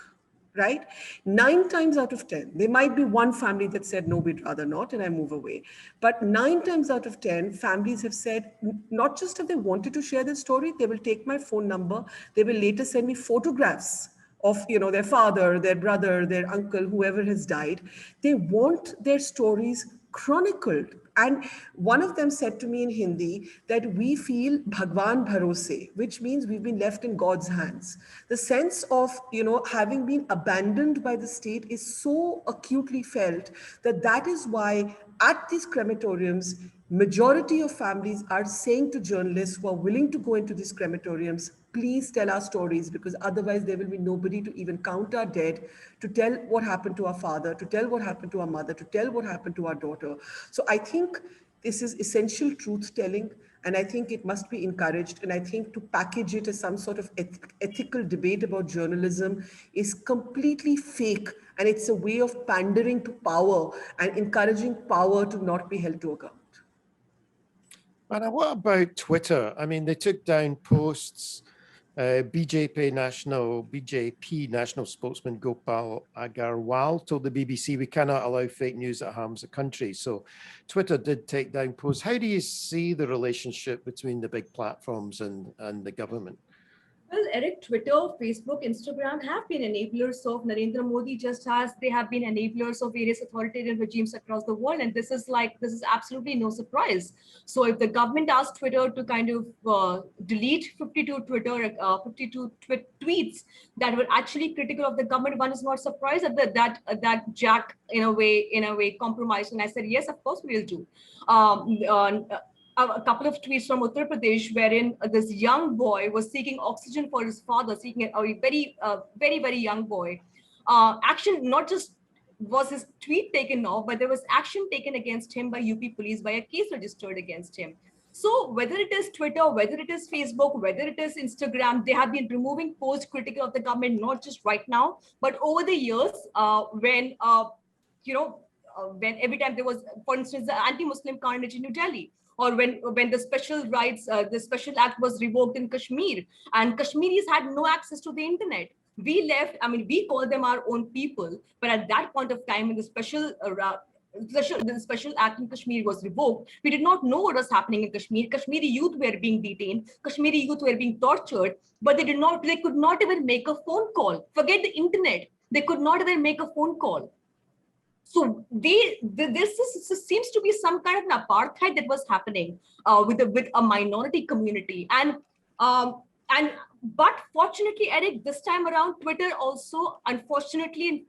Right? 9 times out of 10, there might be one family that said, no, we'd rather not, and I move away. But 9 times out of 10, families have said, not just if they wanted to share their story, they will take my phone number, they will later send me photographs of their father, their brother, their uncle, whoever has died. They want their stories chronicled. And one of them said to me in Hindi that we feel Bhagwan Bharose, which means we've been left in God's hands. The sense of, having been abandoned by the state is so acutely felt that is why at these crematoriums, majority of families are saying to journalists who are willing to go into these crematoriums, please tell our stories, because otherwise there will be nobody to even count our dead, to tell what happened to our father, to tell what happened to our mother, to tell what happened to our daughter. So I think this is essential truth telling, and I think it must be encouraged. And I think to package it as some sort of ethical debate about journalism is completely fake. And it's a way of pandering to power and encouraging power to not be held to account. And what about Twitter? I mean, they took down posts. BJP national spokesman Gopal Agarwal told the BBC, we cannot allow fake news that harms the country. So Twitter did take down posts. How do you see the relationship between the big platforms and the government? Well, Eric, Twitter, Facebook, Instagram have been enablers of Narendra Modi, just as they have been enablers of various authoritarian regimes across the world. And this is absolutely no surprise. So if the government asks Twitter to kind of delete 52 tweets that were actually critical of the government, one is not surprised that Jack in a way compromised. And I said, yes, of course we will do. A couple of tweets from Uttar Pradesh, wherein this young boy was seeking oxygen for his father, seeking a very young boy. Action, not just was his tweet taken off, but there was action taken against him by UP police, by a case registered against him. So whether it is Twitter, whether it is Facebook, whether it is Instagram, they have been removing posts critical of the government, not just right now, but over the years when every time there was, for instance, the anti-Muslim carnage in New Delhi, or when the special rights, the special act was revoked in Kashmir, and Kashmiris had no access to the internet. We left, we call them our own people, but at that point of time, when the special act in Kashmir was revoked, we did not know what was happening in Kashmir. Kashmiri youth were being detained, Kashmiri youth were being tortured, but they could not even make a phone call. Forget the internet, they could not even make a phone call. So there seems to be some kind of an apartheid that was happening with a minority community, but fortunately, Eric, this time around, Twitter also, unfortunately,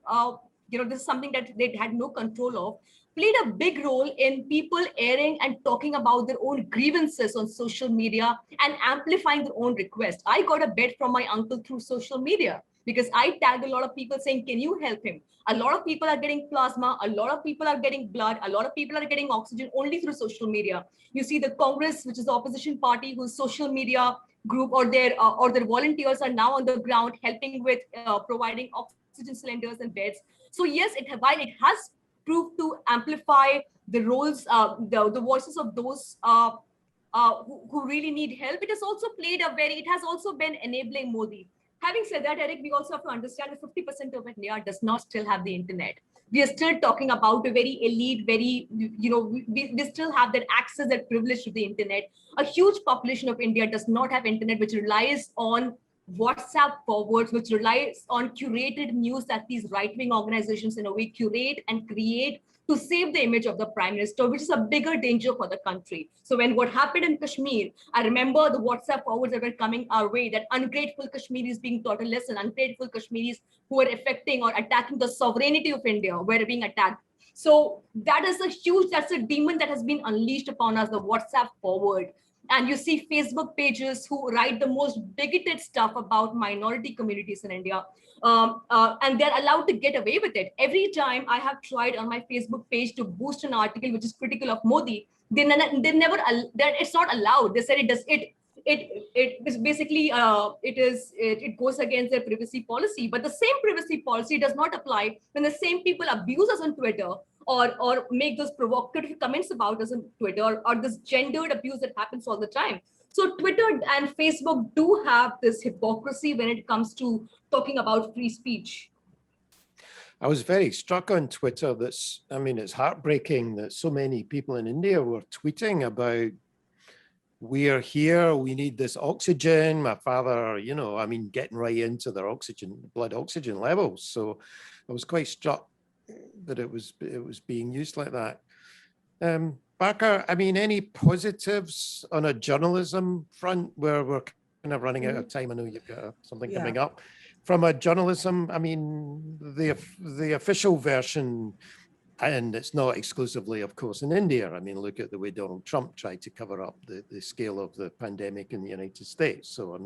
this is something that they had no control of, played a big role in people airing and talking about their own grievances on social media and amplifying their own requests. I got a bet from my uncle through social media, because I tagged a lot of people saying, can you help him? A lot of people are getting plasma, a lot of people are getting blood, a lot of people are getting oxygen only through social media. You see the Congress, which is the opposition party, whose social media group or their volunteers are now on the ground helping with providing oxygen cylinders and beds. So yes, while it has proved to amplify the roles, the voices of those who really need help, it has also been enabling Modi. Having said that, Eric, we also have to understand that 50% of India does not still have the internet. We are still talking about a very elite, we still have that access, that privilege to the internet. A huge population of India does not have internet, which relies on WhatsApp forwards, which relies on curated news that these right-wing organizations in a way curate and create to save the image of the Prime Minister, which is a bigger danger for the country. So when what happened in Kashmir, I remember the WhatsApp forwards that were coming our way, that ungrateful Kashmiris being taught a lesson, ungrateful Kashmiris who were affecting or attacking the sovereignty of India were being attacked. So that's a demon that has been unleashed upon us, the WhatsApp forward. And you see Facebook pages who write the most bigoted stuff about minority communities in India. And they're allowed to get away with it. Every time I have tried on my Facebook page to boost an article which is critical of Modi, it's not allowed. They said it is basically it goes against their privacy policy. But the same privacy policy does not apply when the same people abuse us on Twitter, or make those provocative comments about us on Twitter, or this gendered abuse that happens all the time. So Twitter and Facebook do have this hypocrisy when it comes to talking about free speech. I was very struck on Twitter it's heartbreaking that so many people in India were tweeting about, we are here, we need this oxygen. My father, getting right into their blood oxygen levels. So I was quite struck that it was being used like that. Barkha, any positives on a journalism front where we're kind of running out of time? I know you've got something coming up. From a journalism, the official version, and it's not exclusively, of course, in India. Look at the way Donald Trump tried to cover up the scale of the pandemic in the United States. So,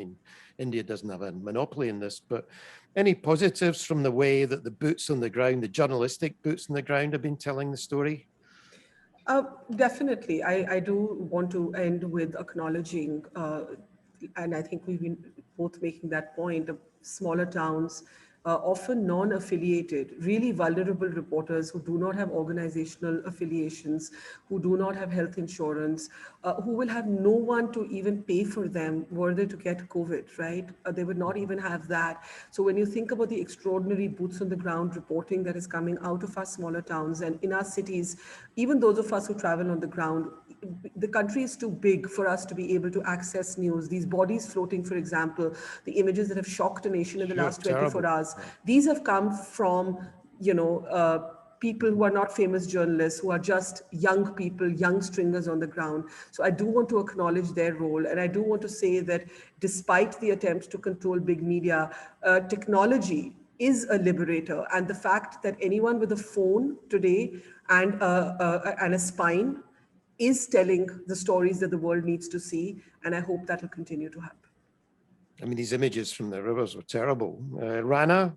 India doesn't have a monopoly in this, but any positives from the way that the boots on the ground, the journalistic boots on the ground, have been telling the story? Definitely. I do want to end with acknowledging, and I think we've been both making that point, of smaller towns, often non-affiliated, really vulnerable reporters who do not have organizational affiliations, who do not have health insurance, who will have no one to even pay for them were they to get COVID, right? They would not even have that. So when you think about the extraordinary boots on the ground reporting that is coming out of our smaller towns and in our cities, even those of us who travel on the ground, the country is too big for us to be able to access news. These bodies floating, for example, the images that have shocked a nation in the last 24 hours, these have come from, people who are not famous journalists, who are just young people, young stringers on the ground. So I do want to acknowledge their role. And I do want to say that despite the attempts to control big media, technology is a liberator. And the fact that anyone with a phone today and a spine is telling the stories that the world needs to see. And I hope that will continue to happen. These images from the rivers were terrible. Rana?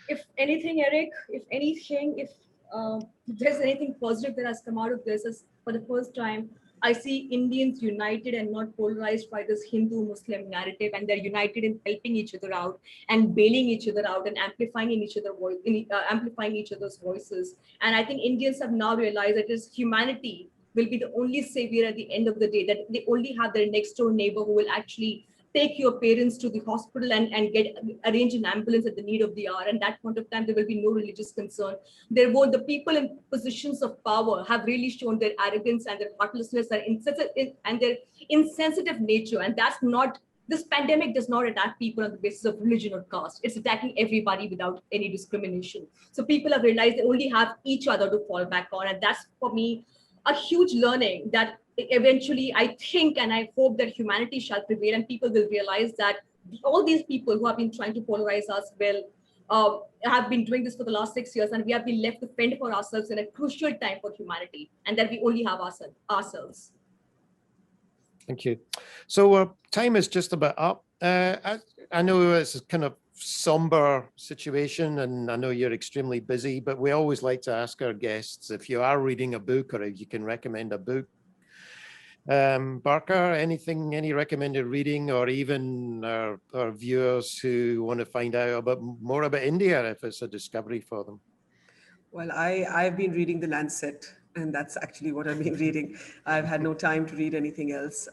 If anything, Eric, if there's anything positive that has come out of this, is for the first time, I see Indians united and not polarized by this Hindu-Muslim narrative, and they're united in helping each other out and bailing each other out and amplifying amplifying each other's voices. And I think Indians have now realized that humanity will be the only savior at the end of the day, that they only have their next door neighbor who will actually take your parents to the hospital and arrange an ambulance at the need of the hour. And that point of time, there will be no religious concern. The people in positions of power have really shown their arrogance and their heartlessness and their insensitive nature. And this pandemic does not attack people on the basis of religion or caste. It's attacking everybody without any discrimination. So people have realized they only have each other to fall back on. And that's, for me, a huge learning that eventually I think and I hope that humanity shall prevail, and people will realize that all these people who have been trying to polarize us have been doing this for the last 6 years, and we have been left to fend for ourselves in a crucial time for humanity, and that we only have ourselves. Thank you. So time is just about up. I know it's a kind of somber situation, and I know you're extremely busy, but we always like to ask our guests if you are reading a book or if you can recommend a book. Barkha, any recommended reading, or even our viewers who want to find out more about India if it's a discovery for them? Well, I've been reading The Lancet, and that's actually what I've been reading. I've had no time to read anything else.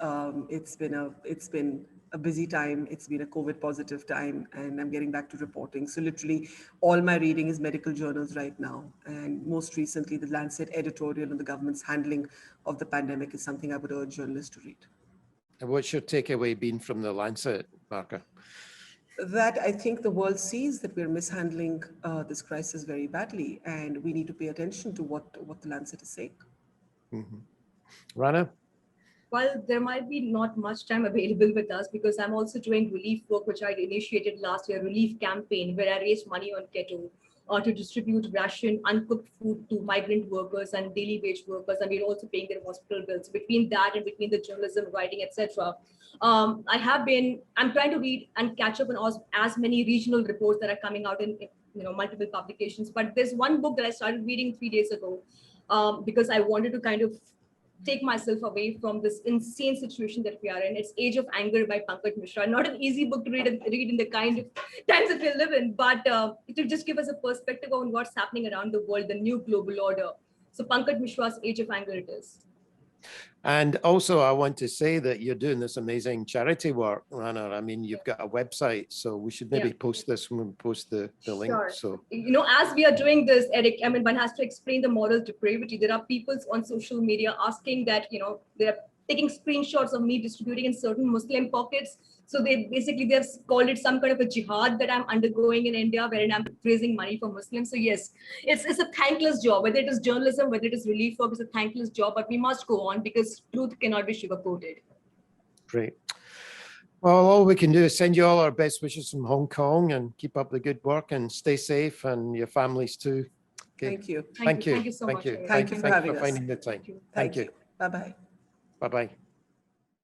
It's been a busy time. It's been a COVID positive time, and I'm getting back to reporting. So literally all my reading is medical journals right now. And most recently, the Lancet editorial on the government's handling of the pandemic is something I would urge journalists to read. And what's your takeaway been from the Lancet, Barkha? That I think the world sees that we're mishandling this crisis very badly, and we need to pay attention to what the Lancet is saying. Mm-hmm. Rana? Well, there might be not much time available with us because I'm also doing relief work, which I initiated last year, relief campaign, where I raised money on Keto to distribute ration, uncooked food to migrant workers and daily wage workers. And we're also paying their hospital bills. Between that and between the journalism, writing, etc. I'm trying to read and catch up on as many regional reports that are coming out in multiple publications. But there's one book that I started reading 3 days ago because I wanted to kind of take myself away from this insane situation that we are in. It's Age of Anger by Pankaj Mishra. Not an easy book to read in the kind of times that we live in, but it will just give us a perspective on what's happening around the world, the new global order. So Pankaj Mishra's Age of Anger it is. And also, I want to say that you're doing this amazing charity work, Rana. I mean, you've got a website, so we should maybe post this when we post the link. Sure. So, as we are doing this, Eric, I mean, one has to explain the moral depravity. There are people on social media asking that, they're taking screenshots of me distributing in certain Muslim pockets. So they've called it some kind of a jihad that I'm undergoing in India, wherein I'm raising money for Muslims. So yes, it's a thankless job, whether it is journalism, whether it is relief work, it's a thankless job, but we must go on because truth cannot be sugar-coated. Great. Well, all we can do is send you all our best wishes from Hong Kong and keep up the good work and stay safe, and your families too. Okay. Thank you. Thank you so much. Thank you for having us. finding the time. Thank you. Bye-bye. Bye-bye.